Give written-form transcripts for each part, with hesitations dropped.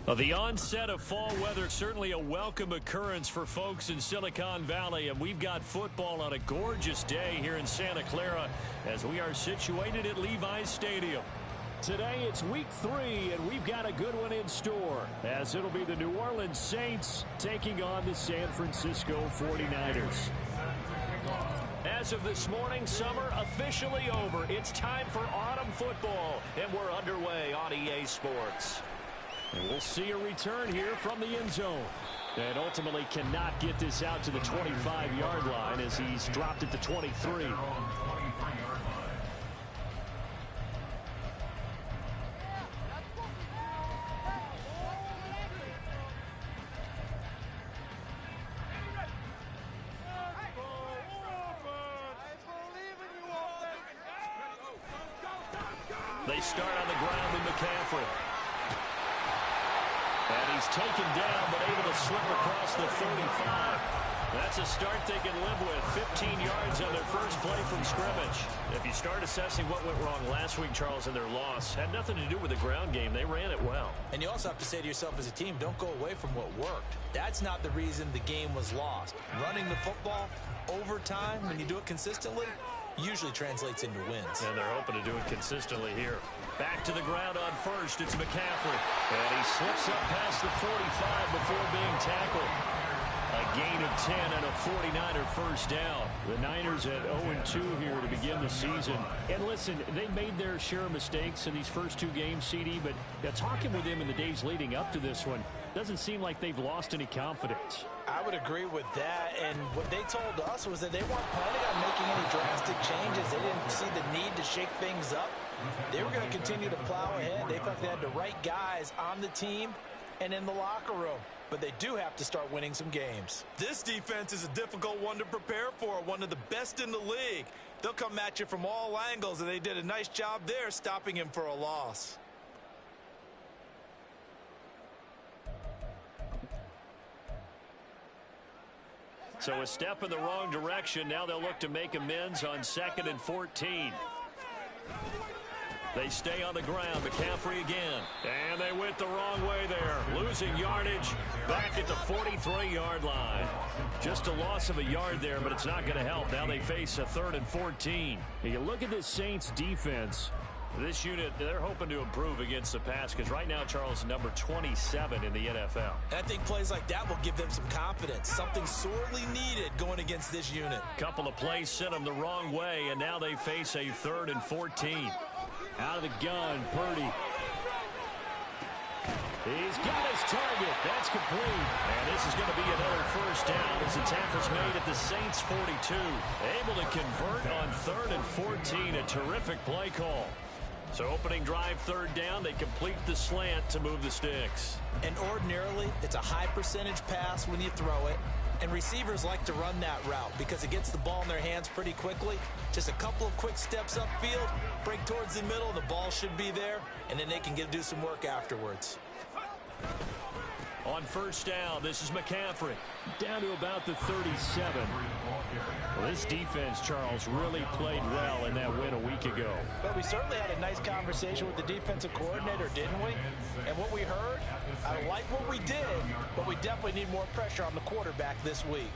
Well, the onset of fall weather, certainly a welcome occurrence for folks in Silicon Valley, and we've got football on a gorgeous day here in Santa Clara as we are situated at Levi's Stadium. Today it's week 3, and we've got a good one in store, as it'll be the New Orleans Saints taking on the San Francisco 49ers. As of this morning, summer officially over. It's time for autumn football, and we're underway on EA Sports. And we'll see a return here from the end zone. And ultimately cannot get this out to the 25-yard line as he's dropped it to 23. They start on the ground with McCaffrey. And he's taken down, but able to slip across the 35. That's a start they can live with. 15 yards on their first play from scrimmage. If you start assessing what went wrong last week, Charles, in their loss, had nothing to do with the ground game. They ran it well. And you also have to say to yourself as a team, don't go away from what worked. That's not the reason the game was lost. Running the football over time, when you do it consistently, usually translates into wins. And they're hoping to do it consistently here. Back to the ground on first. It's McCaffrey. And he slips up past the 45 before being tackled. A gain of 10 and a 49er first down. The Niners at 0-2 here to begin the season. And listen, they made their share of mistakes in these first 2 games, CD, but talking with them in the days leading up to this one, doesn't seem like they've lost any confidence. I would agree with that, and what they told us was that they weren't planning on making any drastic changes. They didn't see the need to shake things up. They were going to continue to plow ahead. They felt they had the right guys on the team and in the locker room. But they do have to start winning some games. This defense is a difficult one to prepare for, one of the best in the league. They'll come at you from all angles, and they did a nice job there stopping him for a loss. So a step in the wrong direction. Now they'll look to make amends on 2nd and 14. They stay on the ground. McCaffrey again. And they went the wrong way there. Losing yardage back at the 43-yard line. Just a loss of a yard there, but it's not going to help. Now they face a 3rd and 14. You look at this Saints defense. This unit, they're hoping to improve against the pass because right now, Charles, number 27 in the NFL. And I think plays like that will give them some confidence. Something sorely needed going against this unit. Couple of plays sent them the wrong way, and now they face a 3rd and 14. Out of the gun, Purdy. He's got his target. That's complete. And this is going to be another first down as the tackle's made at the Saints 42. Able to convert on 3rd and 14. A terrific play call. So opening drive, 3rd down, they complete the slant to move the sticks. And ordinarily, it's a high percentage pass when you throw it. And receivers like to run that route because it gets the ball in their hands pretty quickly. Just a couple of quick steps upfield, break towards the middle, the ball should be there, and then they can do some work afterwards. On first down, this is McCaffrey. Down to about the 37. Well, this defense, Charles, really played well in that win a week ago. But we certainly had a nice conversation with the defensive coordinator, didn't we? And what we heard, I like what we did, but we definitely need more pressure on the quarterback this week.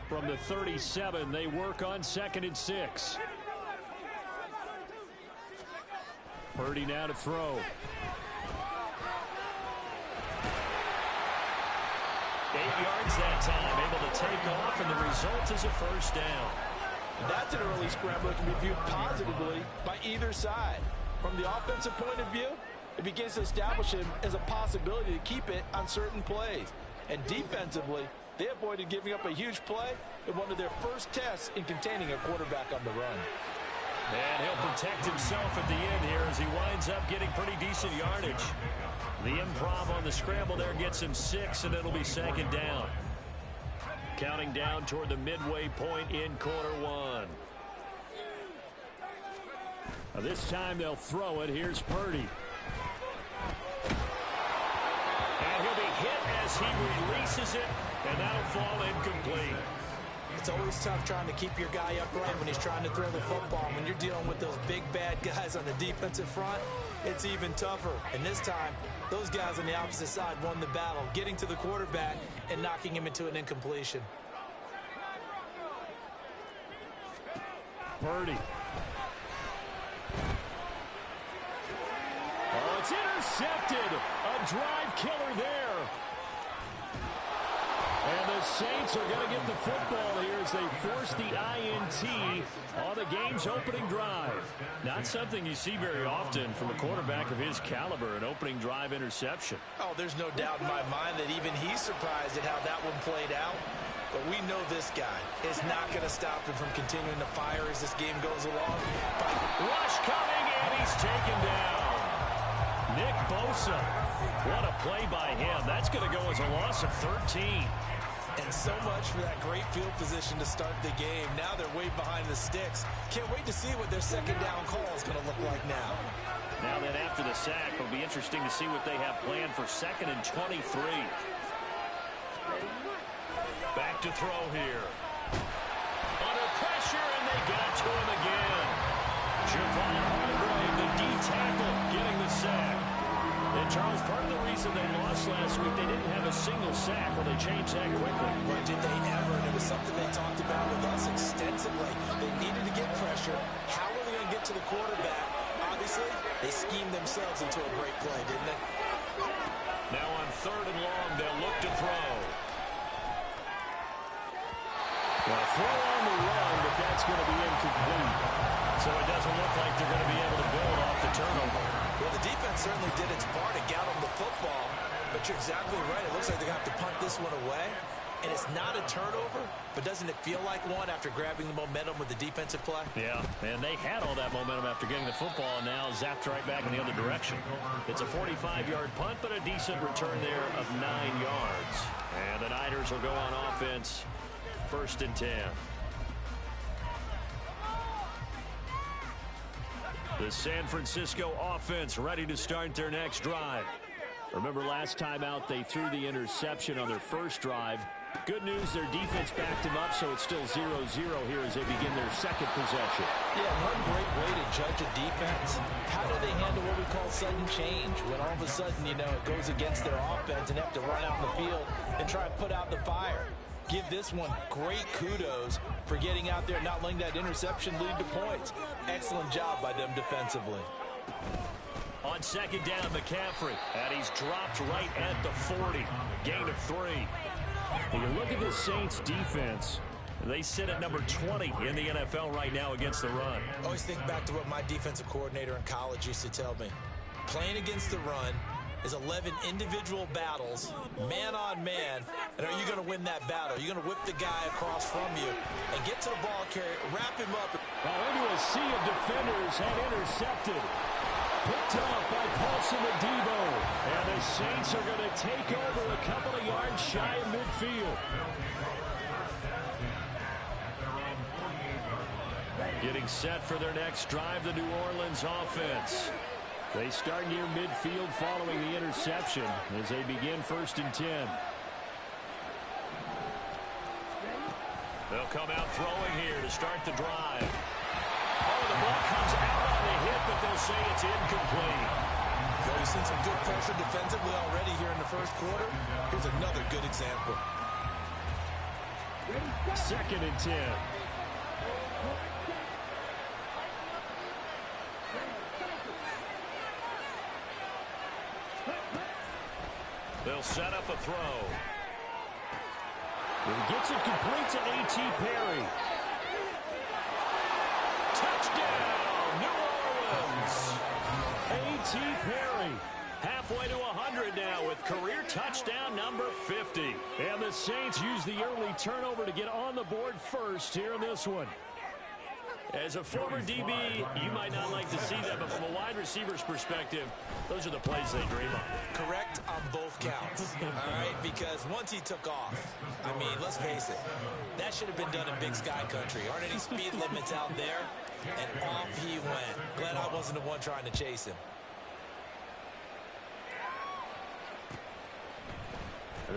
From the 37, they work on 2nd and 6. Purdy now to throw. 8 yards that time, able to take off, and the result is a first down. That's an early scramble that can be viewed positively by either side. From the offensive point of view, it begins to establish him as a possibility to keep it on certain plays. And defensively, they avoided giving up a huge play in one of their first tests in containing a quarterback on the run. And he'll protect himself at the end here as he winds up getting pretty decent yardage. The improv on the scramble there gets him 6, and it'll be 2nd down. Counting down toward the midway point in quarter 1. Now this time they'll throw it. Here's Purdy. And he'll be as he releases it, and that'll fall incomplete. It's always tough trying to keep your guy upright when he's trying to throw the football. When you're dealing with those big, bad guys on the defensive front, it's even tougher. And this time, those guys on the opposite side won the battle, getting to the quarterback and knocking him into an incompletion. Purdy. Oh, it's intercepted. A drive killer there. And the Saints are going to get the football here as they force the INT on the game's opening drive. Not something you see very often from a quarterback of his caliber, an opening drive interception. Oh, there's no doubt in my mind that even he's surprised at how that one played out. But we know this guy is not going to stop him from continuing to fire as this game goes along. Rush coming, and he's taken down. Nick Bosa. What a play by him. That's going to go as a loss of 13. And so much for that great field position to start the game. Now they're way behind the sticks. Can't wait to see what their second down call is going to look like now. Now then, after the sack, it'll be interesting to see what they have planned for 2nd and 23. Back to throw here. Under pressure, and they got to him again. Javon Hargrave, the D tackle, getting the sack. And Charles, part of the reason they lost last week, they didn't have a single sack. Well, they changed that quickly. But did they ever? And it was something they talked about with us extensively. They needed to get pressure. How are they going to get to the quarterback? Obviously, they schemed themselves into a great play, didn't they? Now on 3rd and long, they'll look to throw. Well, throw on the run, but that's going to be incomplete. So it doesn't look like they're going to be able to build off the turnover. Well, the defense certainly did its part to get them the football. But you're exactly right. It looks like they're going to have to punt this one away. And it's not a turnover, but doesn't it feel like one after grabbing the momentum with the defensive play? Yeah, and they had all that momentum after getting the football, and now zapped right back in the other direction. It's a 45-yard punt, but a decent return there of 9 yards. And the Niners will go on offense, 1st and 10. The San Francisco offense ready to start their next drive. Remember last time out they threw the interception on their first drive. Good news, their defense backed them up, so it's still 0-0 here as they begin their second possession. Yeah, one great way to judge a defense. How do they handle what we call sudden change? When all of a sudden, you know, it goes against their offense and they have to run out in the field and try and put out the fire. Give this one great kudos for getting out there and not letting that interception lead to points. Excellent job by them defensively. On 2nd down, McCaffrey, and he's dropped right at the 40. Gain of 3. When you look at the Saints defense, they sit at number 20 in the NFL right now against the run. Always think back to what my defensive coordinator in college used to tell me. Playing against the run is 11 individual battles, man on man, and are you going to win that battle? Are you going to whip the guy across from you and get to the ball carrier, wrap him up? Well, into a sea of defenders and intercepted. Picked off by Paulson Adebo. And the Saints are going to take over a couple of yards shy of midfield. Getting set for their next drive, the New Orleans offense. They start near midfield following the interception as they begin 1st and 10. They'll come out throwing here to start the drive. Oh, the ball comes out on the hit, but they'll say it's incomplete. Well, we've seen some good pressure defensively already here in the first quarter. Here's another good example. 2nd and 10. They'll set up a throw. He gets it complete to A.T. Perry. Touchdown, New Orleans. A.T. Perry halfway to 100 now with career touchdown number 50. And the Saints use the early turnover to get on the board first here in this one. As a former DB, you might not like to see that, but from a wide receiver's perspective, those are the plays they dream of. Correct on both counts, all right? Because once he took off, I mean, let's face it, that should have been done in Big Sky Country. Aren't any speed limits out there? And off he went. Glad I wasn't the one trying to chase him.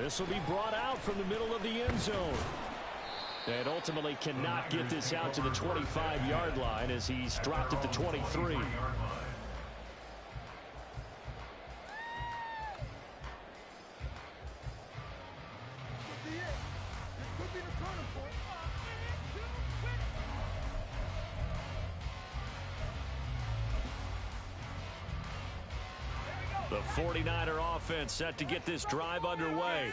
This will be brought out from the middle of the end zone. And ultimately cannot get this out to the 25-yard line as he's dropped at the 23. The 49er offense set to get this drive underway.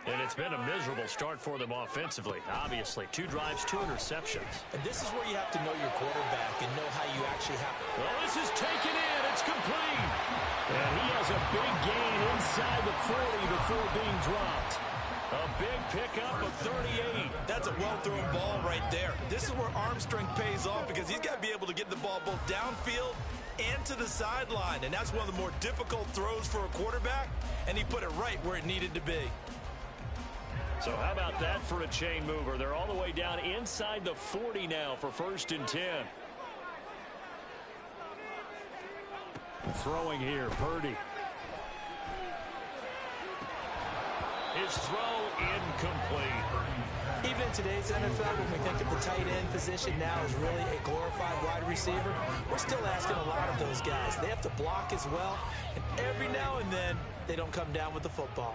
And it's been a miserable start for them offensively. Obviously, 2 drives, 2 interceptions. And this is where you have to know your quarterback and know how you actually have to. Well, this is taken in. It's complete. And he has a big gain inside the 40 before being dropped. A big pickup of 38. That's a well-thrown ball right there. This is where arm strength pays off because he's got to be able to get the ball both downfield and to the sideline. And that's one of the more difficult throws for a quarterback. And he put it right where it needed to be. So how about that for a chain mover? They're all the way down inside the 40 now for 1st and 10. Throwing here, Purdy. His throw incomplete. Even in today's NFL, when we think of the tight end position now as really a glorified wide receiver, we're still asking a lot of those guys. They have to block as well, and every now and then, they don't come down with the football.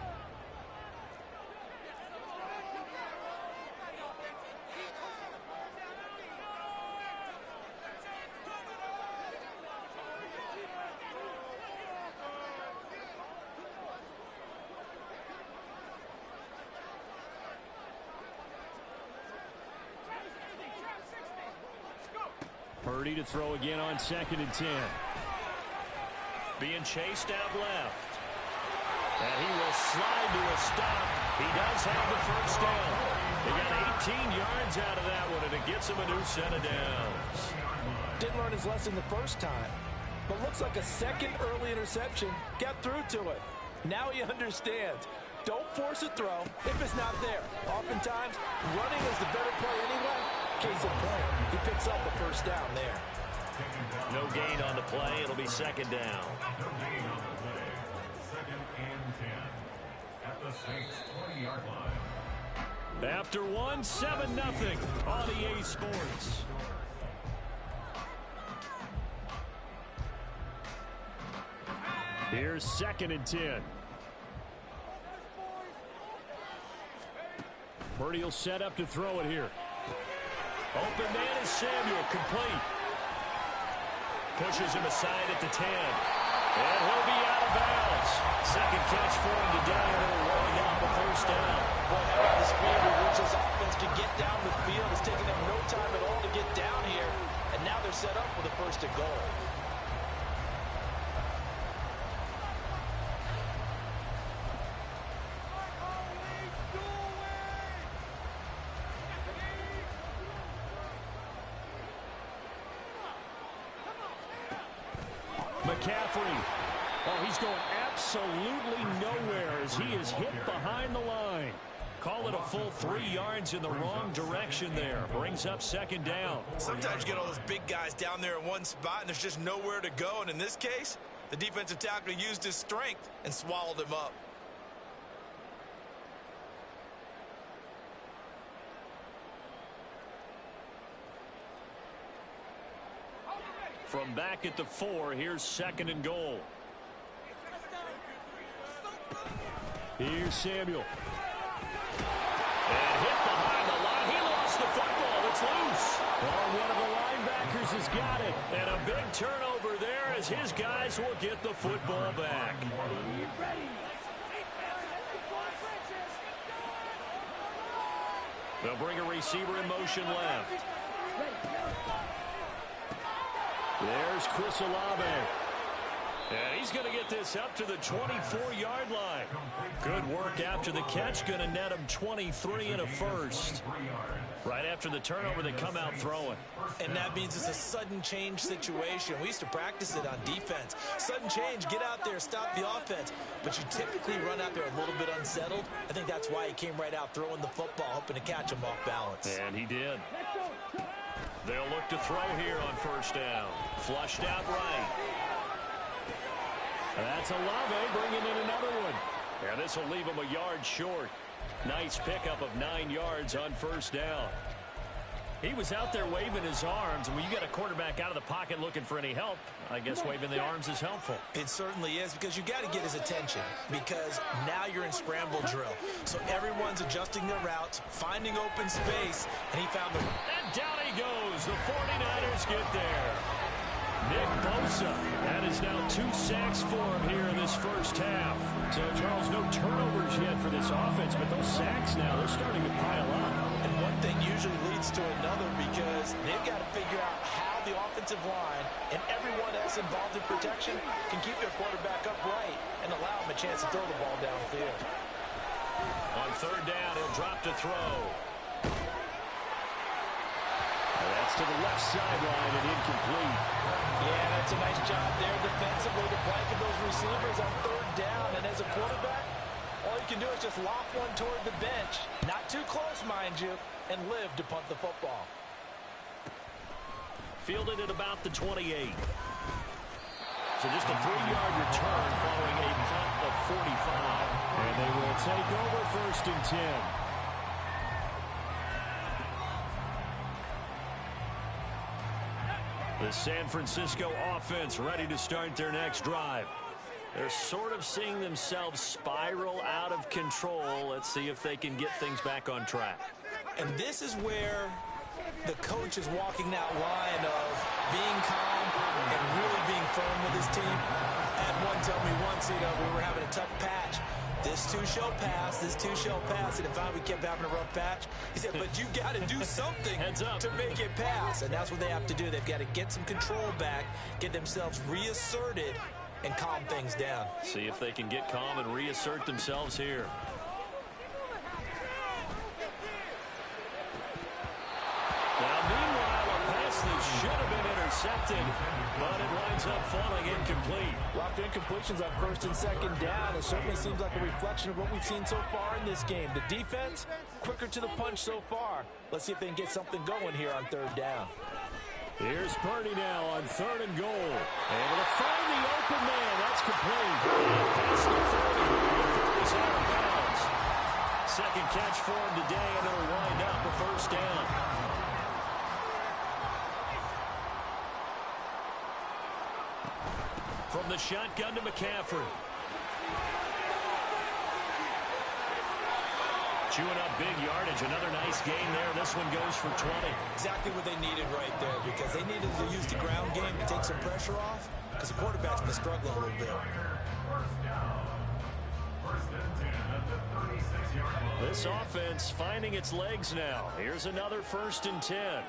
Purdy to throw again on 2nd and 10. Being chased out left. And he will slide to a stop. He does have the 1st down. They got 18 yards out of that one, and it gets him a new set of downs. Didn't learn his lesson the first time, but looks like a second early interception got through to it. Now he understands. Don't force a throw if it's not there. Oftentimes, running is the better play anyway. Case in point, he picks up a 1st down there. No gain on the play. It'll be 2nd down. No gain on the play. 2nd and 10 at the Saints 20-yard line. After 1, 7-0 on EA Sports. Here's 2nd and 10. Purdy will set up to throw it here. Open man is Samuel, complete. Pushes him aside at the 10. And he'll be out of bounds. Second catch for him today, and it'll run out the 1st down. Boy, how about the speed with which this offense can get down the field? It's taking them no time at all to get down here. And now they're set up with a 1st and goal. McCaffrey. Oh, he's going absolutely nowhere as he is hit behind the line. Call it a full 3 yards in the wrong direction there. Brings up 2nd down. Sometimes you get all those big guys down there in one spot, and there's just nowhere to go. And in this case, the defensive tackle used his strength and swallowed him up. From back at the 4, here's 2nd and goal. Here's Samuel. And hit behind the line. He lost the football. It's loose. Oh, one of the linebackers has got it. And a big turnover there as his guys will get the football back. They'll bring a receiver in motion left. There's Chris Olave. And he's going to get this up to the 24-yard line. Good work after the catch. Going to net him 23 and a 1st. Right after the turnover, they come out throwing. And that means it's a sudden change situation. We used to practice it on defense. Sudden change, get out there, stop the offense. But you typically run out there a little bit unsettled. I think that's why he came right out throwing the football, hoping to catch him off balance. And he did. They'll look to throw here on 1st down. Flushed out right. That's Olave bringing in another one. And this will leave him a yard short. Nice pickup of 9 yards on first down. He was out there waving his arms, and when you get a quarterback out of the pocket looking for any help, I guess waving the arms is helpful. It certainly is, because you got to get his attention, because now you're in scramble drill. So everyone's adjusting their routes, finding open space, and he found the... And down he goes. The 49ers get there. Nick Bosa. That is now 2 sacks for him here in this first half. So, Charles, no turnovers yet for this offense, but those sacks now, they're starting to pile up. And one thing usually leads to another, because they've got to figure out how the offensive line and everyone else involved in protection can keep their quarterback upright and allow him a chance to throw the ball downfield. On third down, he'll drop to throw. That's to the left sideline and incomplete. Yeah, that's a nice job there defensively to blanket those receivers on third down. And as a quarterback, all you can do is just loft one toward the bench. Not too close, mind you, and live to punt the football. Fielded at about the 28. So just a 3-yard return following a punt of 45. And they will take over first and 10. The San Francisco offense ready to start their next drive. They're sort of seeing themselves spiral out of control. Let's see if they can get things back on track. And this is where the coach is walking that line of being calm and really being firm with his team. I had one tell me once, we were having a tough patch. This too shall pass, this too shall pass. And if we kept having a rough patch, he said, but you got to do something to make it pass. And that's what they have to do. They've got to get some control back, get themselves reasserted, and calm things down. See if they can get calm and reassert themselves here. Now, meanwhile, a pass that should have been intercepted, but it winds up falling incomplete. Lots of incompletions on first and second down. It certainly seems like a reflection of what we've seen so far in this game. The defense, quicker to the punch so far. Let's see if they can get something going here on third down. Here's Purdy now on third and goal. Able to find the open man. That's complete. Past the 40. He's out of bounds. Second catch for him today, and it'll wind up a first down. From the shotgun to McCaffrey. Chewing up big yardage. Another nice gain there. This one goes for 20. Exactly what they needed right there, because they needed to use the ground game to take some pressure off, because the quarterback's been struggling a little bit. This offense finding its legs now. Here's another first and 10.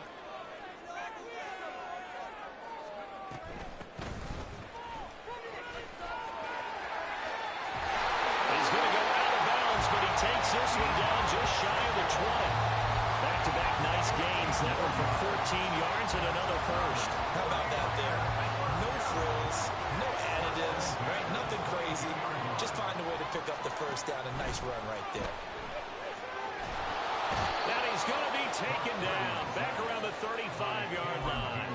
Takes this one down just shy of the 20. Back-to-back nice gains. That one for 14 yards and another first. How about that there? No frills, no additives, right? Nothing crazy. Just find a way to pick up the first down. A nice run right there. And he's going to be taken down. Back around the 35-yard line.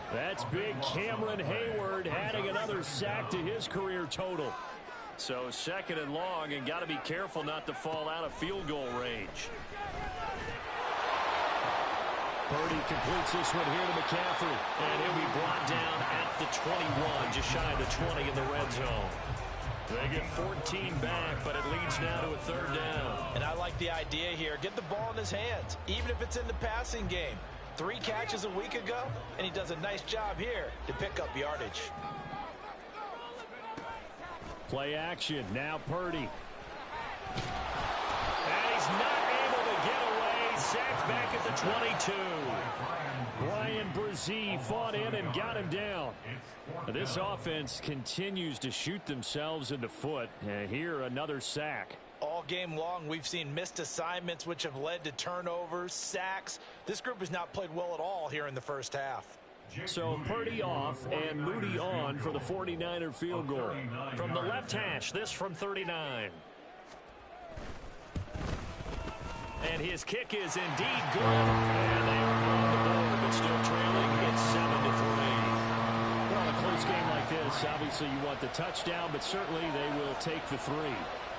That's big Cameron Hayward adding another sack to his career total. So second and long, and got to be careful not to fall out of field goal range. Purdy completes this one here to McCaffrey. And he'll be brought down at the 21, just shy of the 20 in the red zone. They get 14 back, but it leads now to a third down. And I like the idea here. Get the ball in his hands, even if it's in the passing game. 3 catches a week ago, and he does a nice job here to pick up yardage. Play action. Now Purdy. And he's not able to get away. Sacked back at the 22. Brian Brzee fought in and got him down. This offense continues to shoot themselves in the foot. And here another sack. All game long, we've seen missed assignments, which have led to turnovers, sacks. This group has not played well at all here in the first half. So Purdy off and Moody on for the 49er field goal. From the left hash, this from 39. And his kick is indeed good. And they are on the board, but still trailing. It's 7-3. Well, a close game like this, obviously you want the touchdown, but certainly they will take the 3.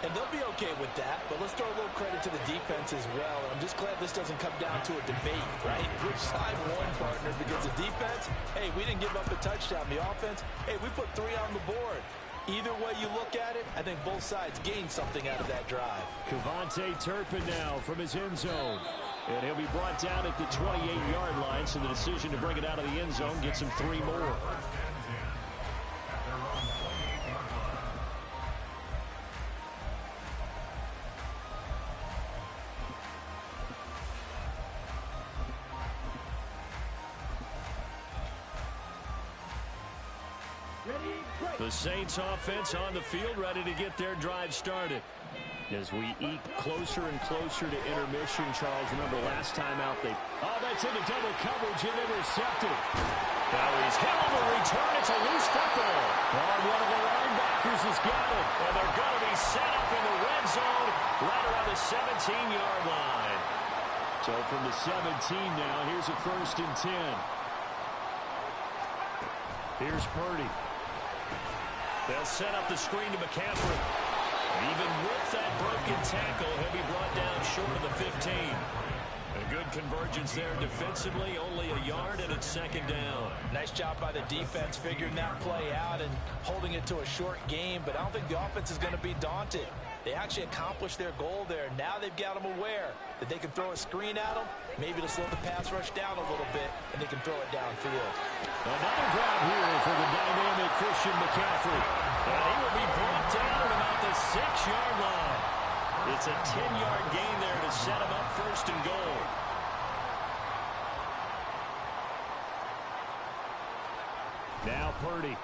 And they'll be okay with that, but let's throw a little credit to the defense as well. I'm just glad this doesn't come down to a debate, right? Which side won, partner? Because the defense, hey, we didn't give up a touchdown. The offense, hey, we put 3 on the board. Either way you look at it, I think both sides gained something out of that drive. Cavante Turpin now from his end zone. And he'll be brought down at the 28-yard line, so the decision to bring it out of the end zone gets him 3 more. The Saints offense on the field, ready to get their drive started. As we eke closer and closer to intermission, Charles, remember last time out they... Oh, that's into double coverage and intercepted. Now he's hit on the return. It's a loose football. Oh, one of the linebackers has got it. And they're going to be set up in the red zone right around the 17-yard line. So from the 17 now, here's a 1st and 10. Here's Purdy. They'll set up the screen to McCaffrey. Even with that broken tackle, he'll be brought down short of the 15. A good convergence there defensively, only a yard, and it's 2nd down. Nice job by the defense figuring that play out and holding it to a short game, but I don't think the offense is going to be daunted. They actually accomplished their goal there. Now they've got them aware that they can throw a screen at them, maybe to slow the pass rush down a little bit, and they can throw it downfield. Another grab here for the dynamic Christian McCaffrey. And he will be brought down at about the 6-yard line. It's a 10-yard gain there to set him up 1st and goal. Now Purdy.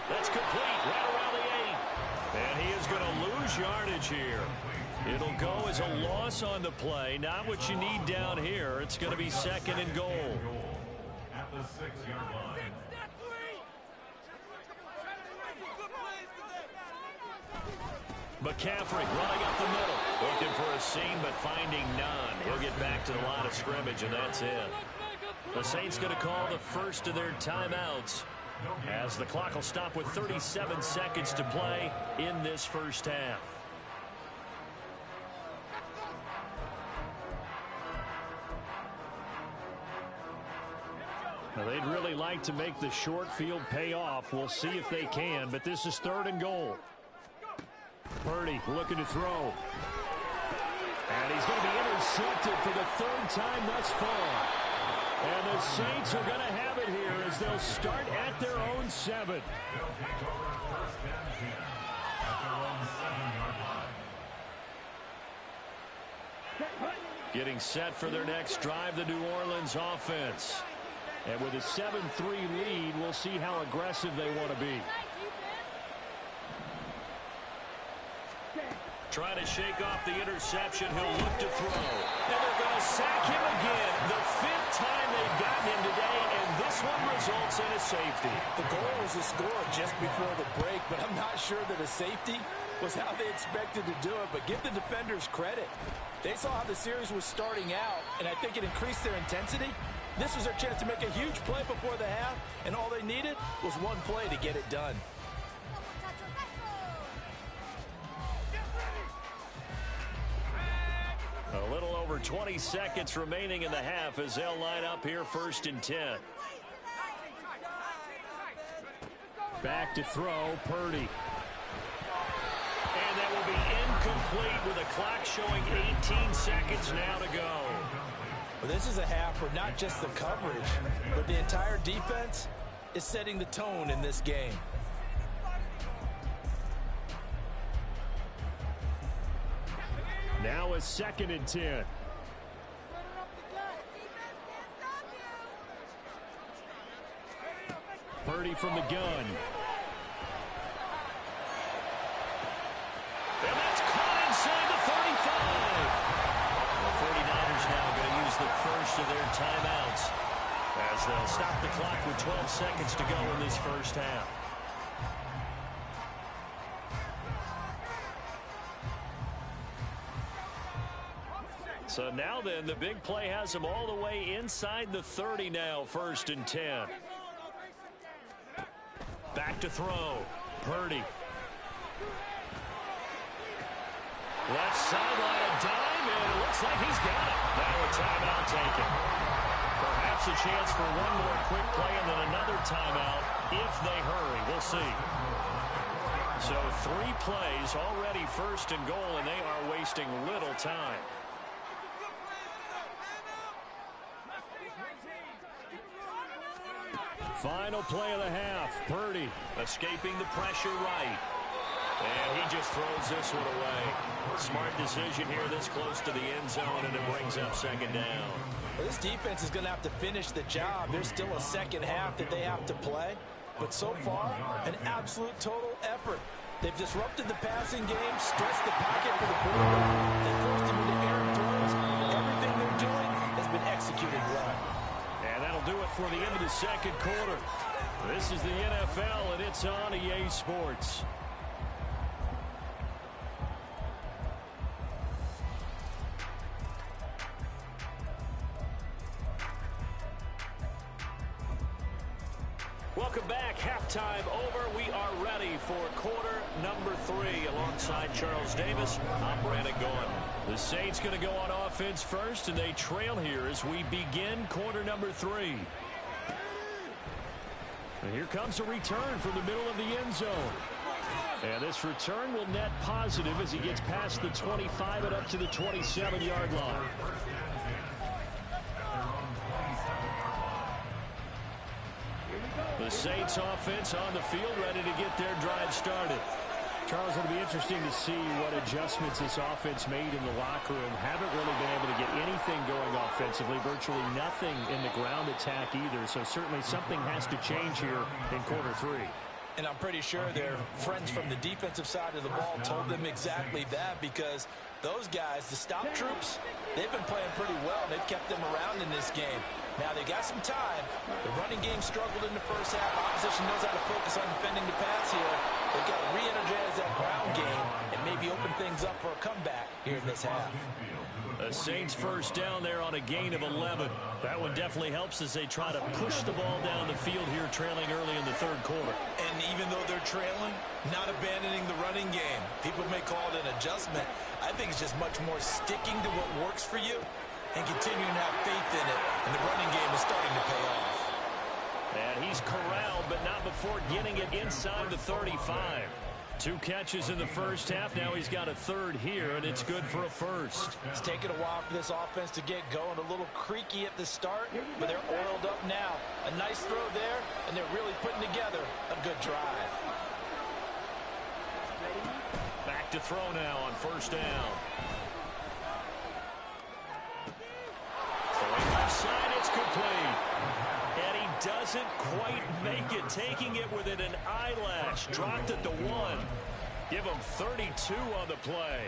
That's complete right around the 8. And he is going to lose yardage here. It'll go as a loss on the play. Not what you need down here. It's going to be 2nd and goal. At the 6-yard line. McCaffrey running up the middle. Looking for a seam, but finding none. He'll get back to the line of scrimmage, and that's it. The Saints going to call the first of their timeouts as the clock will stop with 37 seconds to play in this first half. Now, they'd really like to make the short field pay off. We'll see if they can, but this is 3rd and goal. Purdy looking to throw. And he's going to be intercepted for the 3rd time thus far. And the Saints are going to have it here as they'll start at their own 7. They'll take over 1st and 10 at their own 7-yard line. Getting set for their next drive, the New Orleans offense. And with a 7-3 lead, we'll see how aggressive they want to be. Trying to shake off the interception. He'll look to throw. And they're going to sack him again. The 5th time they've gotten him today, and this one results in a safety. The goal was to score just before the break, but I'm not sure that a safety was how they expected to do it. But give the defenders credit. They saw how the series was starting out, and I think it increased their intensity. This was their chance to make a huge play before the half, and all they needed was one play to get it done. A little over 20 seconds remaining in the half as they'll line up here 1st and 10. Back to throw, Purdy. And that will be incomplete with a clock showing 18 seconds now to go. Well, this is a half where not just the coverage, but the entire defense is setting the tone in this game. Now a 2nd and 10. Purdy from the gun. And that's caught inside the 35. The 49ers now going to use the first of their timeouts as they'll stop the clock with 12 seconds to go in this first half. So now then, the big play has them all the way inside the 30 now, 1st and 10. Back to throw. Purdy. Left sideline, a dime, and it looks like he's got it. Now a timeout taken. Perhaps a chance for one more quick play and then another timeout if they hurry. We'll see. So 3 plays already, first and goal, and they are wasting little time. Final play of the half. Purdy escaping the pressure right. And he just throws this one away. Smart decision here this close to the end zone, and it brings up second down. Well, this defense is going to have to finish the job. There's still a second half that they have to play. But so far, an absolute total effort. They've disrupted the passing game, stretched the pocket for the quarterback. They forced him into errant throws. Everything they're doing has been executed well. And that'll do it for the end of the second quarter. This is the NFL, and it's on EA Sports. Welcome back. Halftime over. We are ready for quarter number 3. Alongside Charles Davis, I'm Brandon Gaughan. The Saints going to go on offense first, and they trail here as we begin quarter number 3. And here comes a return from the middle of the end zone. And this return will net positive as he gets past the 25 and up to the 27-yard line. The Saints offense on the field, ready to get their drive started. Charles, it'll be interesting to see what adjustments this offense made in the locker room. Haven't really been able to get anything going offensively, virtually nothing in the ground attack either. So certainly something has to change here in quarter 3. And I'm pretty sure their friends from the defensive side of the ball told them exactly that, because those guys, the stop troops, they've been playing pretty well. They've kept them around in this game. Now they got some time. The running game struggled in the first half. Opposition knows how to focus on defending the pass here. They've got to re-energize that ground game and maybe open things up for a comeback here in this half. The Saints first down there on a gain of 11. That one definitely helps as they try to push the ball down the field here, trailing early in the third quarter. And even though they're trailing, not abandoning the running game. People may call it an adjustment. I think it's just much more sticking to what works for you and continuing to have faith in it. And the running game is starting to pay off. And he's corralled, but not before getting it inside the 35. 2 catches in the first half. Now he's got a third here, and it's good for a first. It's taken a while for this offense to get going. A little creaky at the start, but they're oiled up now. A nice throw there, and they're really putting together a good drive. Back to throw now on first down. Throwing left side, it's complete. And he doesn't quite make it, taking it within an eyelash. Dropped at the 1. Give him 32 on the play.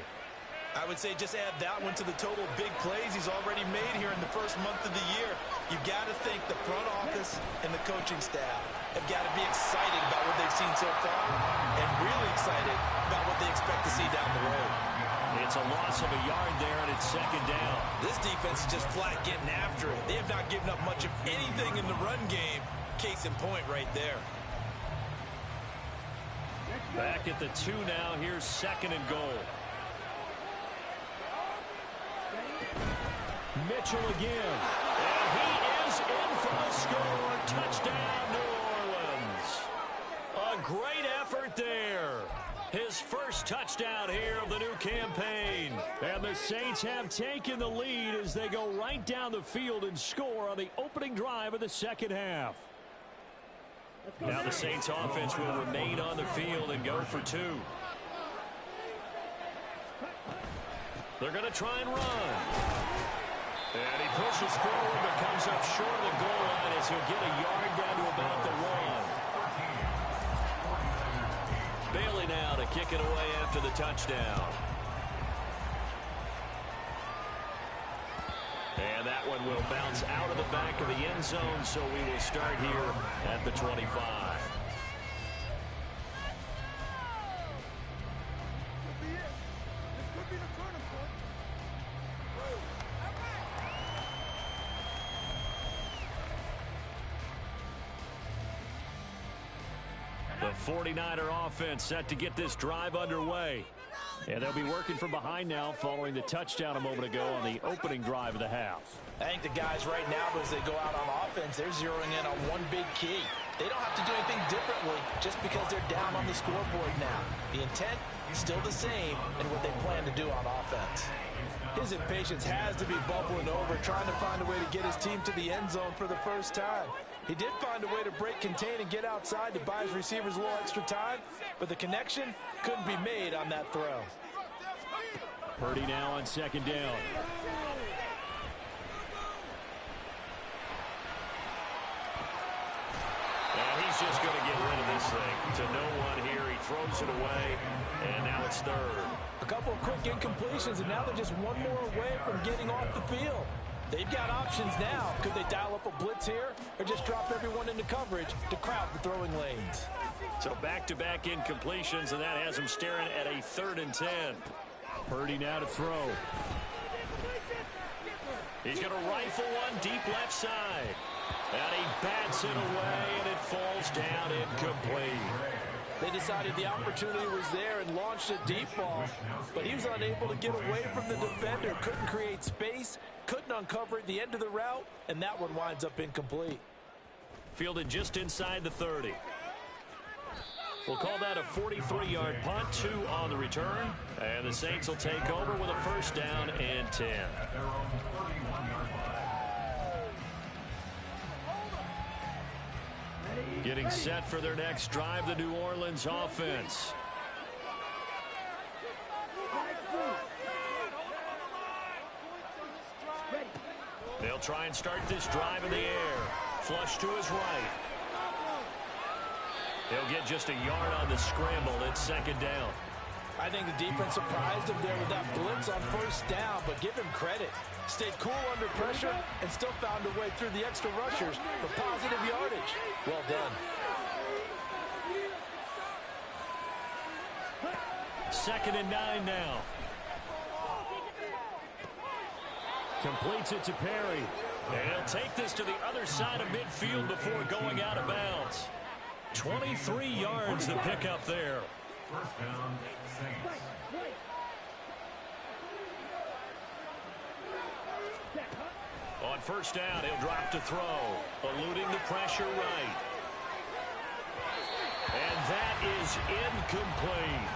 I would say just add that one to the total big plays he's already made here in the first month of the year. You've got to think the front office and the coaching staff have got to be excited about what they've seen so far and really excited about what they expect to see down the road. It's a loss of a yard there, and it's second down. This defense is just flat getting after it. They have not given up much of anything in the run game. Case in point right there. Back at the 2 now. Here's second and goal. Mitchell again. And he is in for the score. Touchdown, New Orleans. A great effort there. His first touchdown here of the new campaign. And the Saints have taken the lead as they go right down the field and score on the opening drive of the second half. Now the Saints offense will remain on the field and go for 2. They're going to try and run. And he pushes forward but comes up short of the goal line as he'll get a yard down to about the 1. Bailey now to kick it away after the touchdown. And that one will bounce out of the back of the end zone, so we will start here at the 25. The The 49er offense set to get this drive underway. And they'll be working from behind now following the touchdown a moment ago on the opening drive of the half. I think the guys right now, as they go out on offense, they're zeroing in on one big key. They don't have to do anything differently just because they're down on the scoreboard now. The intent is still the same in what they plan to do on offense. His impatience has to be bubbling over, trying to find a way to get his team to the end zone for the first time. He did find a way to break, contain, and get outside to buy his receivers a little extra time, but the connection couldn't be made on that throw. Purdy now on second down. And he's just going to get rid of this thing. To no one here, he throws it away, and now it's third. A couple of quick incompletions, and now they're just one more away from getting off the field. They've got options now. Could they dial up a blitz here or just drop everyone into coverage to crowd the throwing lanes? So back-to-back incompletions, and that has him staring at a 3rd and 10. Purdy now to throw. He's going to rifle one deep left side. And he bats it away, and it falls down incomplete. They decided the opportunity was there and launched a deep ball, but he was unable to get away from the defender, couldn't create space, couldn't uncover at the end of the route, and that one winds up incomplete. Fielded just inside the 30. We'll call that a 43-yard punt, 2 on the return, and the Saints will take over with a 1st down and 10. Getting set for their next drive, the New Orleans offense. They'll try and start this drive in the air. Flush to his right. They'll get just a yard on the scramble. It's 2nd down. I think the defense surprised him there with that blitz on 1st down, but give him credit. Stayed cool under pressure and still found a way through the extra rushers for positive yardage. Well done. 2nd and 9 now. Completes it to Perry. And he'll take this to the other side of midfield before going out of bounds. 23 yards the pickup there. 1st down, Saints. On 1st down, he'll drop to throw, eluding the pressure right. And that is incomplete.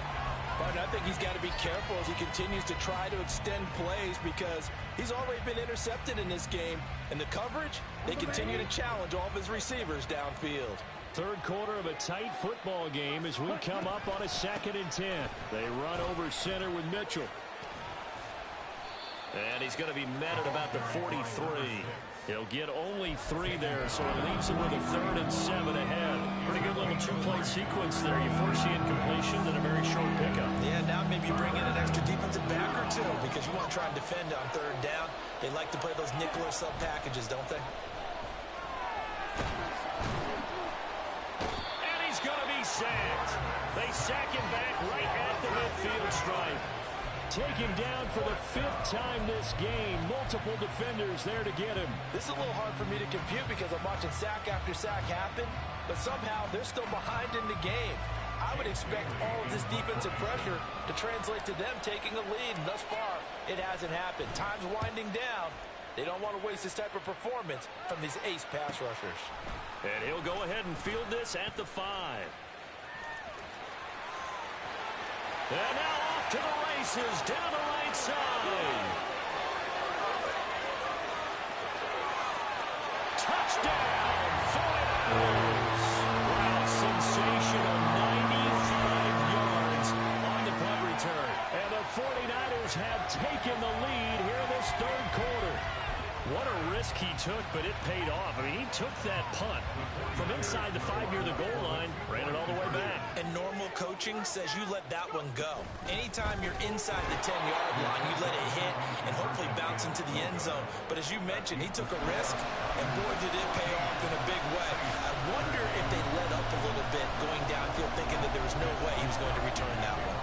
But I think he's got to be careful as he continues to try to extend plays because he's already been intercepted in this game. And the coverage, they continue to challenge all of his receivers downfield. 3rd quarter of a tight football game as we come up on a 2nd and 10. They run over center with Mitchell. And he's going to be met at about the 43. He'll get only 3 there, so it leaves him with a 3rd and 7 ahead. Pretty good little 2-play sequence there. You force the incompletion and a very short pickup. Yeah, now maybe bring in an extra defensive back or 2 because you want to try and defend on 3rd down. They like to play those nickel or sub packages, don't they? And he's going to be sacked. They sack him back right at the midfield stripe. Taken down for the 5th time this game. Multiple defenders there to get him. This is a little hard for me to compute because I'm watching sack after sack happen, but somehow they're still behind in the game. I would expect all of this defensive pressure to translate to them taking a lead, and thus far, it hasn't happened. Time's winding down. They don't want to waste this type of performance from these ace pass rushers. And he'll go ahead and field this at the 5. And now off to the races down the right side. Touchdown, 49ers. Wow, sensational 95 yards on the punt return. And the 49ers have taken the lead here in this 3rd quarter. What a risk he took, but it paid off. I mean, he took that punt from inside the 5 near the goal line, ran it all the way back. And normal coaching says you let that one go. Anytime you're inside the 10-yard line, you let it hit and hopefully bounce into the end zone. But as you mentioned, he took a risk, and boy, did it pay off in a big way. I wonder if they let up a little bit going downfield, thinking that there was no way he was going to return that one.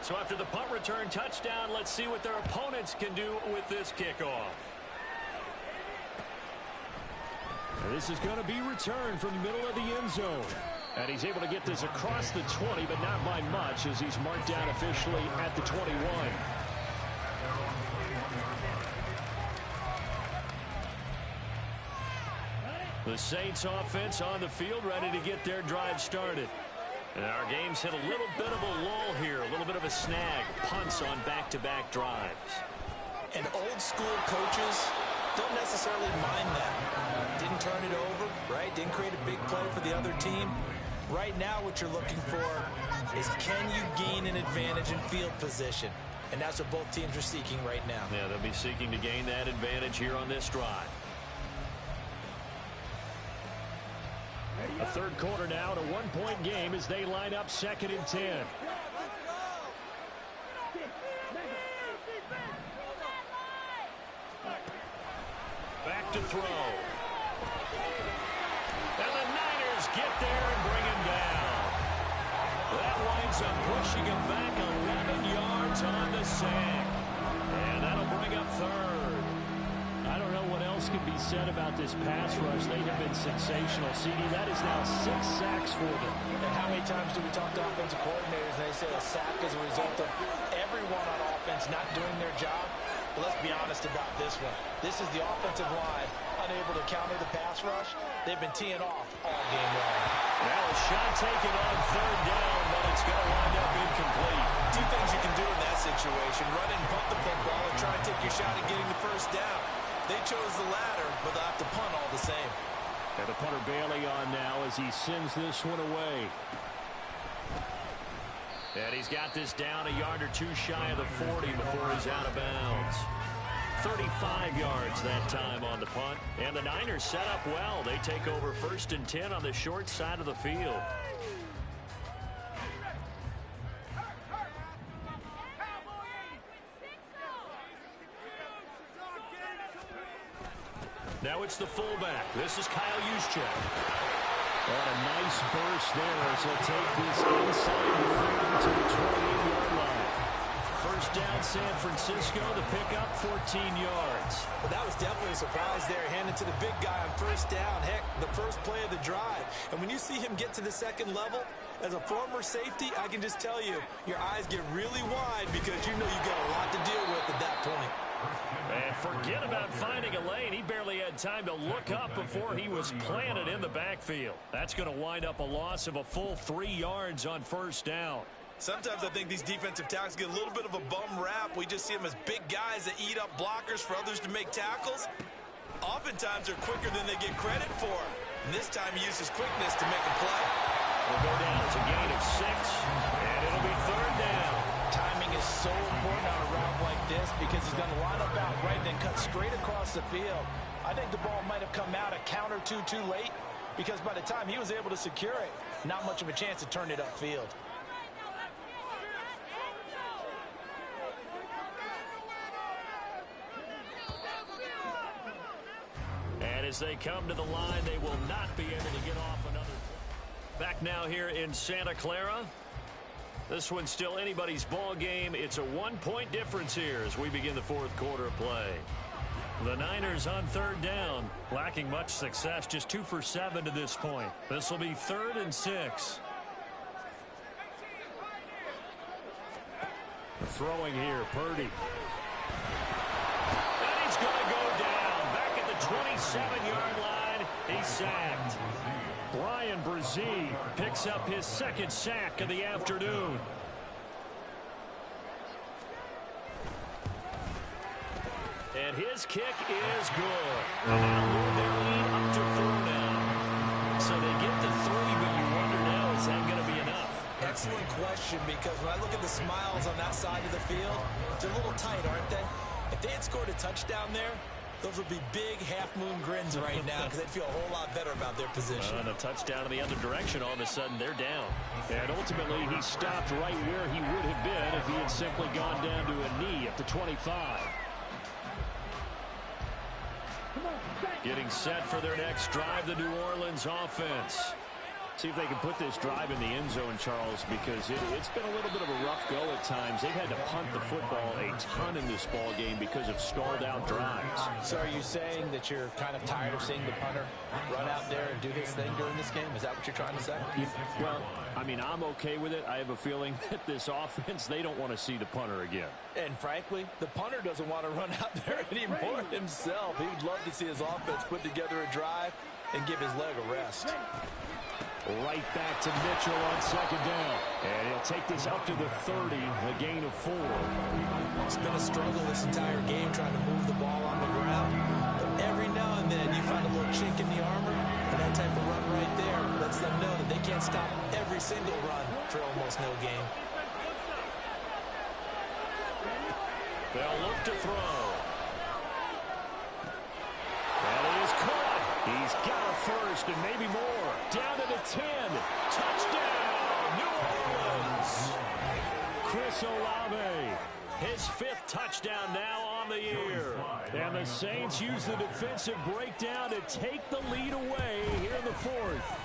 So after the punt return touchdown, let's see what their opponents can do with this kickoff. And this is going to be returned from the middle of the end zone. And he's able to get this across the 20, but not by much, as he's marked down officially at the 21. The Saints offense on the field, ready to get their drive started. And our game's hit a little bit of a lull here, a little bit of a snag. Punts on back-to-back drives. And old school coaches don't necessarily mind that. Didn't turn it over, right? Didn't create a big play for the other team. Right now what you're looking for is, can you gain an advantage in field position? And that's what both teams are seeking right now. Yeah, they'll be seeking to gain that advantage here on this drive. A third quarter now, and a one-point game as they line up 2nd and 10. Back to throw. And the Niners get there and bring him down. That winds up pushing him back 11 yards on the sack. And that'll bring up 3rd. I don't know what else can be said about this pass rush. They have been sensational. CD, that is now 6 sacks for them. And how many times do we talk to offensive coordinators and they say a sack is a result of everyone on offense not doing their job? But let's be honest about this one. This is the offensive line unable to counter the pass rush. They've been teeing off all game long. Now a shot taken on 3rd down, but it's going to wind up incomplete. Two things you can do in that situation: run and punt the football and try and take your shot at getting the 1st down. They chose the latter, but they'll have to punt all the same. And the punter Bailey on now as he sends this one away. And he's got this down a yard or two shy of the 40 before he's out of bounds. 35 yards that time on the punt. And the Niners set up well. They take over 1st and 10 on the short side of the field. Now it's the fullback. This is Kyle Juszczyk. And a nice burst there as he'll take this inside the 30 to the 28-yard line. 1st down, San Francisco. The pickup, 14 yards. Well, that was definitely a surprise there, handed to the big guy on 1st down. Heck, the first play of the drive. And when you see him get to the 2nd level, as a former safety, I can just tell you, your eyes get really wide because you know you've got a lot to deal with at that point. And forget about finding a lane. He barely had time to look up before he was planted in the backfield. That's going to wind up a loss of a full 3 yards on 1st down. Sometimes I think these defensive tackles get a little bit of a bum rap. We just see them as big guys that eat up blockers for others to make tackles. Oftentimes they're quicker than they get credit for. And this time he used his quickness to make a play. Will go down as a gain of 6, and it'll be 3rd down. Timing is so important on a route like this because he's going to line up out right, then cut straight across the field. I think the ball might have come out a count or two too late because by the time he was able to secure it, not much of a chance to turn it upfield. And as they come to the line, they will not be able to get off another. Back now here in Santa Clara. This one's still anybody's ball game. It's a 1-point difference here as we begin the 4th quarter of play. The Niners on 3rd down, lacking much success, just 2 for 7 to this point. This will be 3rd and 6. Throwing here, Purdy. And he's going to go down. Back at the 27-yard line, he's sacked. Brian Brzee picks up his 2nd sack of the afternoon. And his kick is good. And now move their lead up to 4 now. So they get to 3, but you wonder now, is that going to be enough? Excellent question, because when I look at the smiles on that side of the field, they're a little tight, aren't they? If they had scored a touchdown there, those would be big half-moon grins right now because they'd feel a whole lot better about their position. And a touchdown in the other direction, all of a sudden they're down. And ultimately he stopped right where he would have been if he had simply gone down to a knee at the 25. Getting set for their next drive, the New Orleans offense. See if they can put this drive in the end zone, Charles, because it's been a little bit of a rough go at times they've had to punt the football a ton in this ball game because of stalled out drives. So are you saying that you're kind of tired of seeing the punter run out there and do his thing during this game? Is that what you're trying to say? Well, I mean, I'm okay with it. I have a feeling that this offense, they don't want to see the punter again. And frankly, the punter doesn't want to run out there anymore himself. He would love to see his offense put together a drive and give his leg a rest. Right back to Mitchell on second down. And he'll take this up to the 30, a gain of 4. It's been a struggle this entire game trying to move the ball on the ground. But every now and then you find a little chink in the armor, and that type of run right there lets them know that they can't stop every single run for almost no gain. They'll look to throw. And he is caught. He's got a first and maybe more. Down to the 10. Touchdown, New Orleans. Chris Olave, his 5th touchdown now on the year. And the Saints use the defensive breakdown to take the lead away here in the 4th.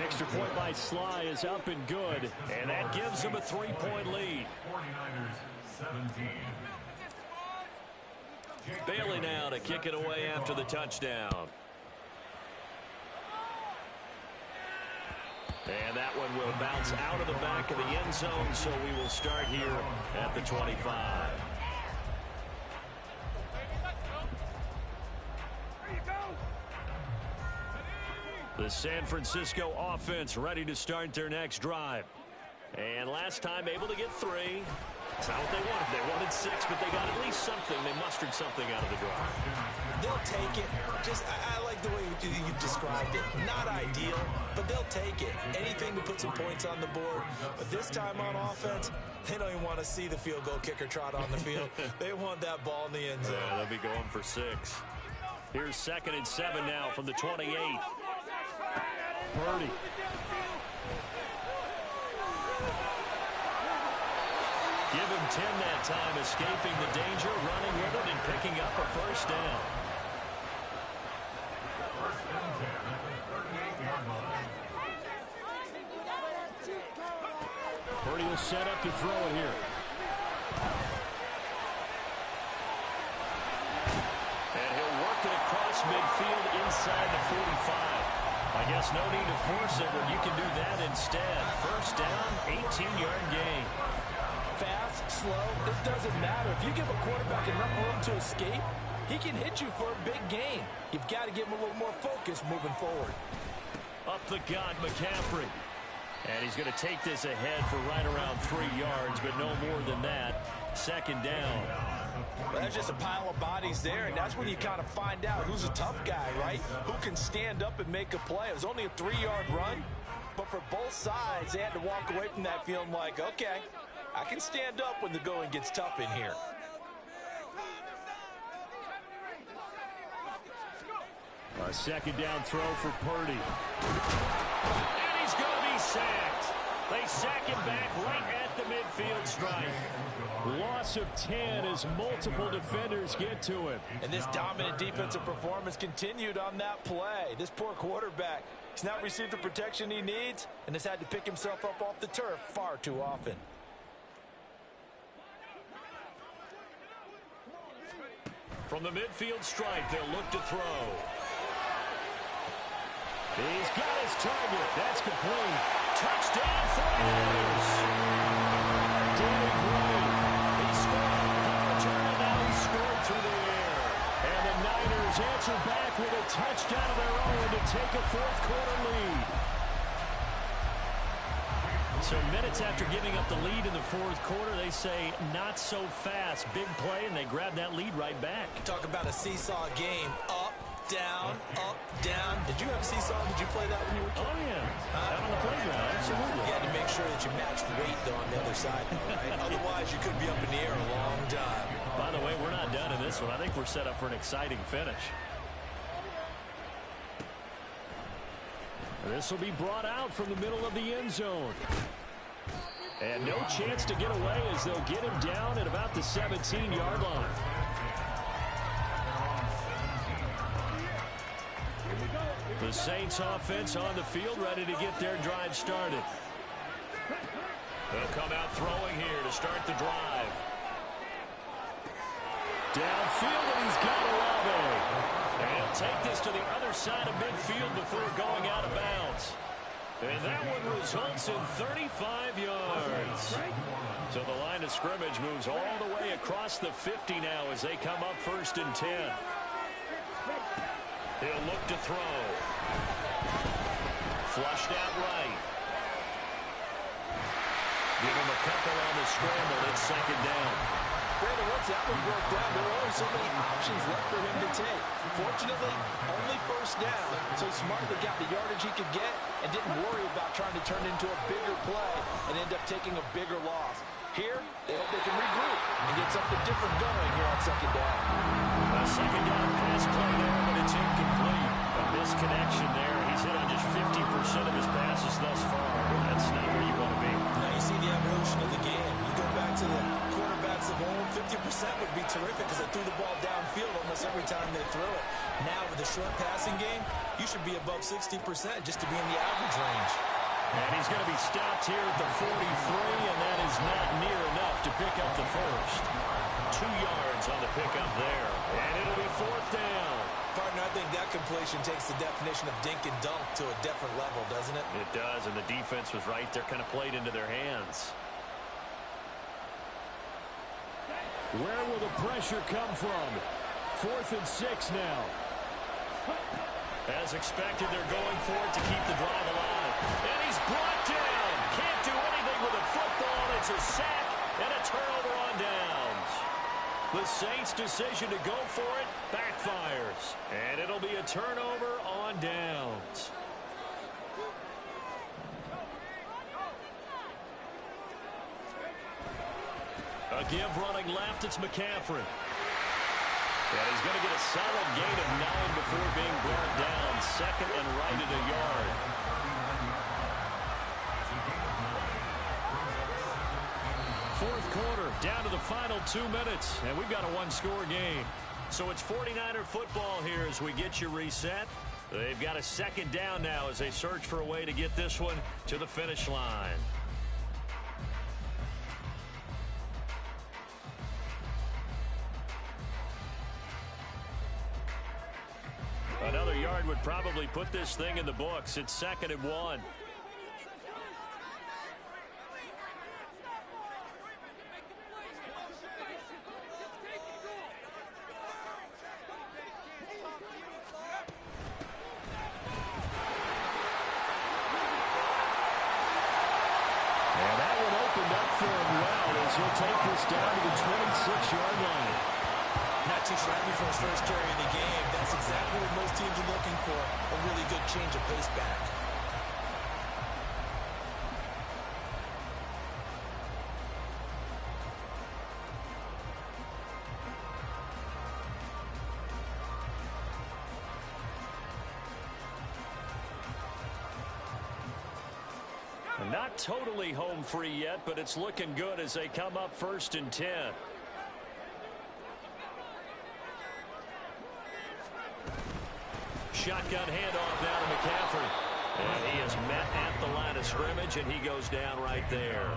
Extra point by Sly is up and good, and that gives them a 3-point lead. 49ers 17. Bailey now to kick it away after the touchdown. And that one will bounce out of the back of the end zone, so we will start here at the 25. The San Francisco offense ready to start their next drive. And last time able to get 3. It's not what they wanted. They wanted 6, but they got at least something. They mustered something out of the drive. They'll take it. I like the way you described it. Not ideal, but they'll take it. Anything to put some points on the board. But this time on offense, they don't even want to see the field goal kicker trot on the field. They want that ball in the end zone. Yeah, they'll be going for 6. Here's 2nd and 7 now from the 28. Purdy. Give him 10 that time, escaping the danger, running with it, and picking up a first down. First and 10 at the 38-yard line. Purdy will set up to throw it here. And he'll work it across midfield inside the 45. I guess no need to force it when you can do that instead. First down, 18-yard gain. Fast, slow, it doesn't matter. If you give a quarterback enough room to escape, he can hit you for a big gain. You've got to give him a little more focus moving forward. Up the gut, McCaffrey. And he's going to take this ahead for right around 3 yards, but no more than that. Second down. Well, there's just a pile of bodies there, and that's when you kind of find out who's a tough guy, right? Who can stand up and make a play. It was only a 3-yard run, but for both sides, they had to walk away from that feeling like, okay, I can stand up when the going gets tough in here. A second down throw for Purdy. And he's going to be sacked. They sack him back right at the midfield stripe. Loss of 10 as multiple defenders get to him. And this dominant defensive performance continued on that play. This poor quarterback, he's not received the protection he needs and has had to pick himself up off the turf far too often. From the midfield stripe, they'll look to throw. He's got his target. That's complete. Touchdown, 49ers. Danny Gray. He scored on the return, and now he's scored through the air. And the Niners answer back with a touchdown of their own to take a fourth-quarter lead. So minutes after giving up the lead in the fourth quarter, they say not so fast. Big play, and they grab that lead right back. Talk about a seesaw game. Up, down, up, down. Did you have a seesaw? Did you play that when you were a kid? Oh, yeah. Out on the playground, absolutely. You had to make sure that you matched weight, though, on the other side. Right? Otherwise, you could be up in the air a long time. By the way, we're not done in this one. I think we're set up for an exciting finish. This will be brought out from the middle of the end zone. And no chance to get away as they'll get him down at about the 17-yard line. The Saints offense on the field ready to get their drive started. They'll come out throwing here to start the drive. Downfield, and he's got Olave. And he'll take this to the other side of midfield before going out of bounds. And that one results in 35 yards. So the line of scrimmage moves all the way across the 50 now as they come up 1st and 10. He'll look to throw. Flushed out right. Give him a couple on the scramble. It's 2nd down. Brandon, once that one broke down, there were only so many options left for him to take. Fortunately, only 1st down, so he smartly got the yardage he could get and didn't worry about trying to turn it into a bigger play and end up taking a bigger loss. Here, they hope they can regroup and get something different going here on 2nd down. A 2nd down pass play there, but it's incomplete. A misconnection there. He's hit on just 50% of his passes thus far. That's not where you want to be. Now you see the evolution of the game. You go back to the quarterbacks of old, 50% would be terrific because they threw the ball downfield almost every time they threw it. Now with the short passing game, you should be above 60% just to be in the average range. And he's going to be stopped here at the 43, and that is not near enough to pick up the first. 2 yards on the pickup there, and it'll be 4th down. Partner, I think that completion takes the definition of dink and dunk to a different level, doesn't it? It does, and the defense was right there, kind of played into their hands. Where will the pressure come from? 4th and 6 now. As expected, they're going for it to keep the drive alive. And he's brought down. Can't do anything with a football. It's a sack and a turnover on downs. The Saints' decision to go for it backfires. And it'll be a turnover on downs. A give running left, it's McCaffrey. And he's going to get a solid gain of 9 before being brought down. 2nd and right at a yard. 4th quarter, down to the final 2 minutes, and we've got a 1-score game. So it's 49er football here as we get you reset. They've got a 2nd down now as they search for a way to get this one to the finish line. Another yard would probably put this thing in the books. It's 2nd and 1. And that one opened up for him well as he'll take this down to the 26-yard line. Not too shabby for his first carry of the game. That's exactly what most teams are looking for. A really good change of pace back. Not totally home free yet, but it's looking good as they come up 1st and 10. Shotgun handoff now to McCaffrey. And he is met at the line of scrimmage, and he goes down right there.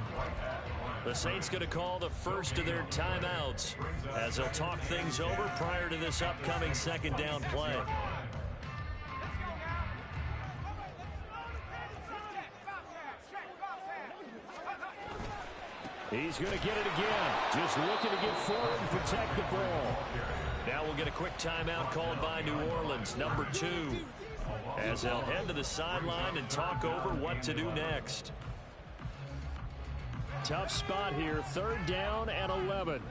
The Saints going to call the first of their timeouts as they'll talk things over prior to this upcoming 2nd down play. He's going to get it again. Just looking to get forward and protect the ball. Now we'll get a quick timeout called by New Orleans, number 2, as they'll head to the sideline and talk over what to do next. Tough spot here, 3rd down and 11.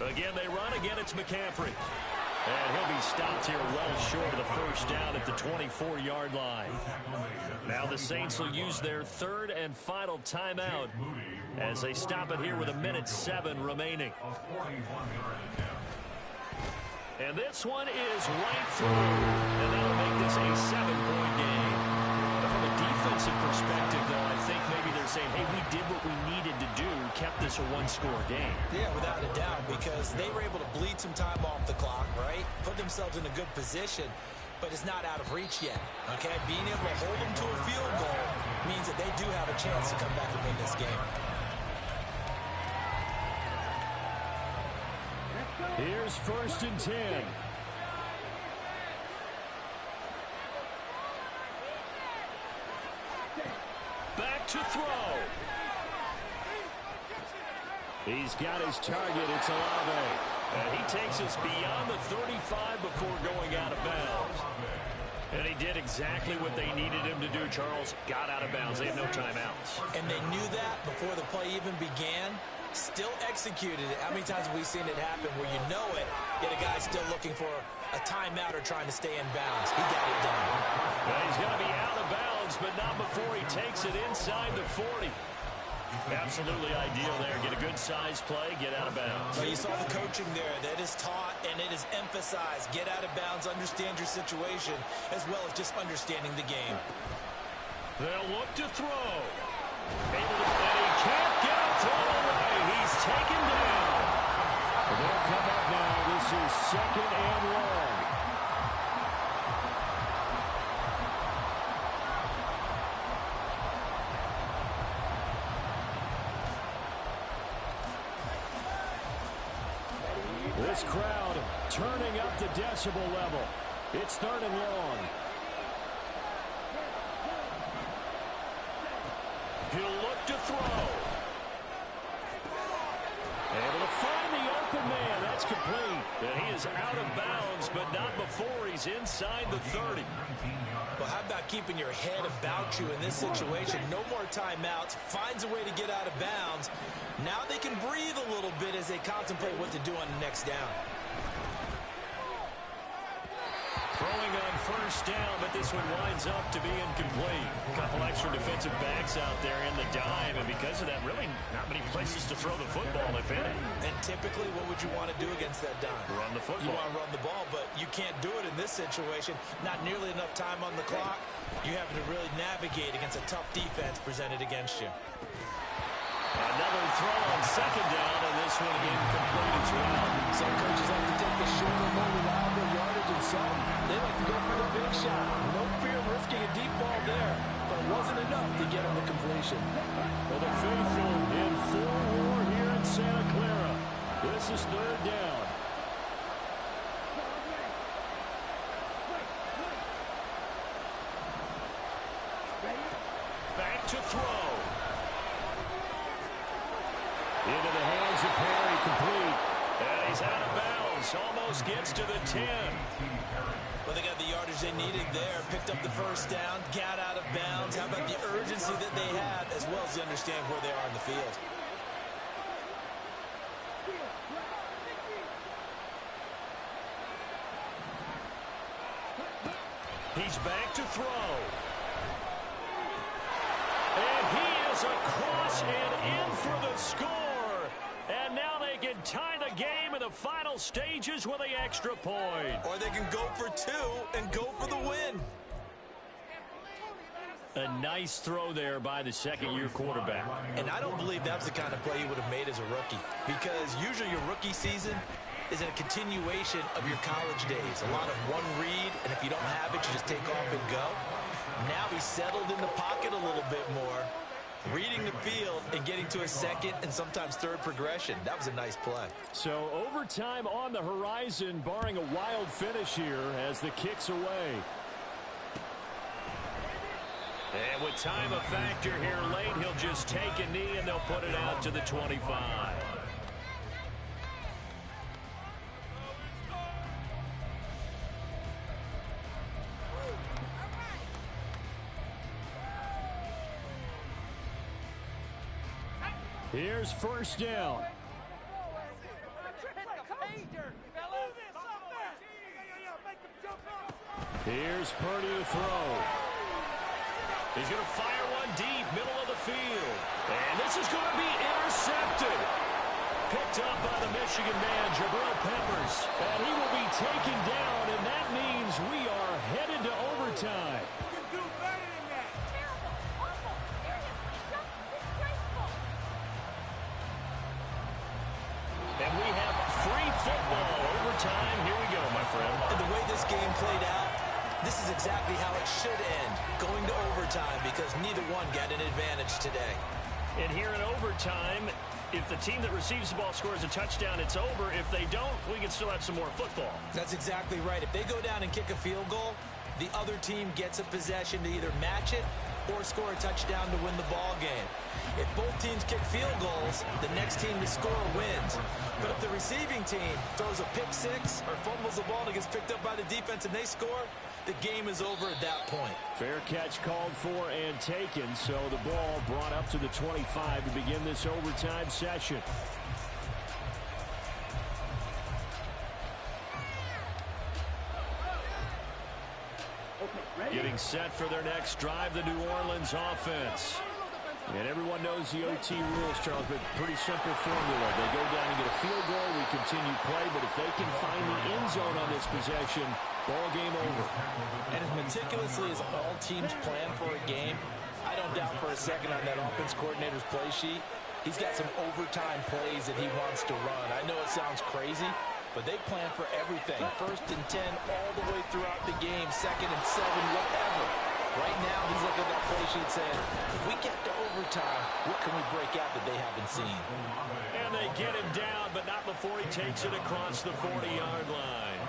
Again, they run. Again, it's McCaffrey. And he'll be stopped here well short of the 1st down at the 24-yard line. Now the Saints will use their 3rd and final timeout as they stop it here with 1:07 remaining. And this one is right through. And that'll make this a 7-point game. From a defensive perspective, though, I think maybe they're saying, hey, we did what we needed to do, kept this a 1-score game. Yeah, without a doubt, because they were able to bleed some time off the clock, right? Put themselves in a good position. but it's not out of reach yet. Okay, being able to hold them to a field goal means that they do have a chance to come back and win this game. Here's 1st and 10. Back to throw. He's got his target. It's Olave. And he takes us beyond the 35 before going out of bounds. And he did exactly what they needed him to do, Charles. Got out of bounds. They have no timeouts. And they knew that before the play even began. Still executed it. How many times have we seen it happen where you know it, yet a guy's still looking for a timeout or trying to stay in bounds? He got it done. Well, he's going to be out of bounds, but not before he takes it inside the 40. Absolutely ideal there. Get a good size play, get out of bounds. Well, you saw the coaching there. That is taught and it is emphasized. Get out of bounds, understand your situation, as well as just understanding the game. They'll look to throw. And he can't get a throw away. He's taken down. They'll come up now. This is 2nd and long. This crowd turning up the decibel level. It's 3rd and long. He'll look to throw. Able to find the open man. That's complete. And he is out of bounds, but not before he's inside the 30. Well, how about keeping your head about you in this situation? No more timeouts. Finds a way to get out of bounds. Now they can breathe a little bit as they contemplate what to do on the next down. Throwing on 1st down, but this one winds up to be incomplete. A couple extra defensive backs out there in the dime, and because of that, really not many places to throw the football, if any. And typically, what would you want to do against that dime? Run the football. You want to run the ball, but you can't do it in this situation. Not nearly enough time on the clock. You have to really navigate against a tough defense presented against you. Another throw on 2nd down, and this one incomplete as well. Some coaches like to take the shorter, more reliable yardage, and some, they like to go for the big shot. No fear of risking a deep ball there, but it wasn't enough to get him the completion. Well, the faithful in full war here in Santa Clara. This is 3rd down. Back to throw. Into the hands of Perry, complete. And he's out of bounds. Almost gets to the 10. Well, they got the yardage they needed there. Picked up the 1st down. Got out of bounds. How about the urgency that they had, as well as they understand where they are in the field. He's back to throw. And he is across and in for the score. And now they can tie the game in the final stages with the extra point. Or they can go for 2 and go for the win. A nice throw there by the 2nd-year quarterback. And I don't believe that's the kind of play you would have made as a rookie. Because usually your rookie season is a continuation of your college days. A lot of one read, and if you don't have it, you just take off and go. Now he's settled in the pocket a little bit more, reading the field and getting to a 2nd and sometimes 3rd progression. That was a nice play. So overtime on the horizon, barring a wild finish here as the kick's away. And with time a factor here late, he'll just take a knee and they'll put it out to the 25. Here's 1st down. Here's Purdy to throw. He's going to fire one deep, middle of the field. And this is going to be intercepted. Picked up by the Michigan man, Jabril Peppers. And he will be taken down, and that means we are headed to overtime. And we have free football overtime. Here we go, my friend. And the way this game played out, This is exactly how it should end, going to overtime, because neither one got an advantage today. And here in overtime, if the team that receives the ball scores a touchdown, it's over. If they don't, we can still have some more football. That's exactly right. If they go down and kick a field goal, the other team gets a possession to either match it or score a touchdown to win the ball game. If both teams kick field goals, the next team to score wins. But if the receiving team throws a pick six or fumbles the ball and it gets picked up by the defense and they score, the game is over at that point. Fair catch called for and taken, so the ball brought up to the 25 to begin this overtime session. Getting set for their next drive, the New Orleans offense. And everyone knows the OT rules, Charles, but pretty simple formula. They go down and get a field goal, we continue play, but if they can find the end zone on this possession, ball game over. And as meticulously as all teams plan for a game, I don't doubt for a second on that offense coordinator's play sheet, he's got some overtime plays that he wants to run. I know it sounds crazy, but they plan for everything. 1st and 10 all the way throughout the game, 2nd and 7, whatever. Right now, he's looking at that play sheet saying, if we get to overtime, what can we break out that they haven't seen? And they get him down, but not before he takes it across the 40-yard line.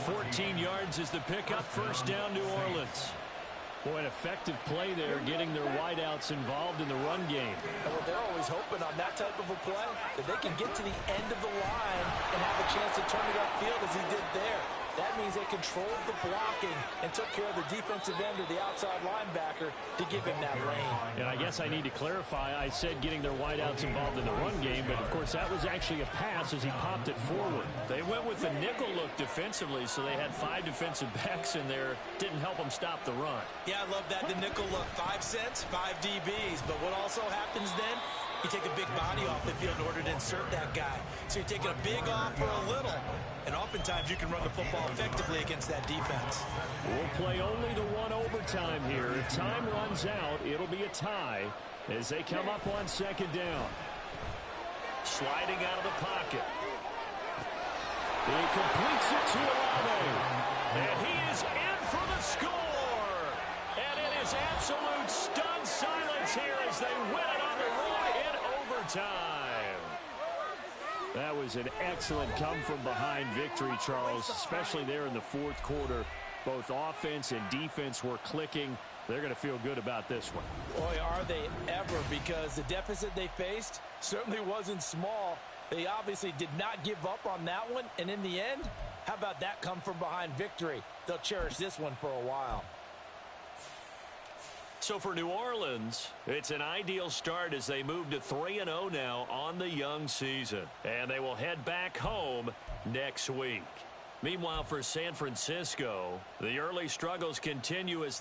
14 yards is the pickup, 1st down, New Orleans. Boy, an effective play there, getting their wideouts involved in the run game. Well, they're always hoping on that type of a play that they can get to the end of the line and have a chance to turn it upfield as he did there. That means they controlled the blocking and took care of the defensive end or the outside linebacker to give him that lane. And I guess I need to clarify, I said getting their wideouts involved in the run game, but of course that was actually a pass as he popped it forward. They went with the nickel look defensively, so they had 5 defensive backs in there. Didn't help them stop the run. Yeah, I love that, the nickel look. 5 cents, 5 DBs. But what also happens then, you take a big body off the field in order to insert that guy. So you're taking a big off for a little. And oftentimes you can run the football effectively against that defense. We'll play only the one overtime here. If time runs out, it'll be a tie as they come up on 2nd down. Sliding out of the pocket. He completes it to Olave. And he is in for the score. And it is absolute stunned silence here as they win it on the road in overtime. That was an excellent come-from-behind victory, Charles, especially there in the 4th quarter. Both offense and defense were clicking. They're going to feel good about this one. Boy, are they ever, because the deficit they faced certainly wasn't small. They obviously did not give up on that one, and in the end, how about that come-from-behind victory? They'll cherish this one for a while. So for New Orleans, it's an ideal start as they move to 3-0 now on the young season. And they will head back home next week. Meanwhile, for San Francisco, the early struggles continue as they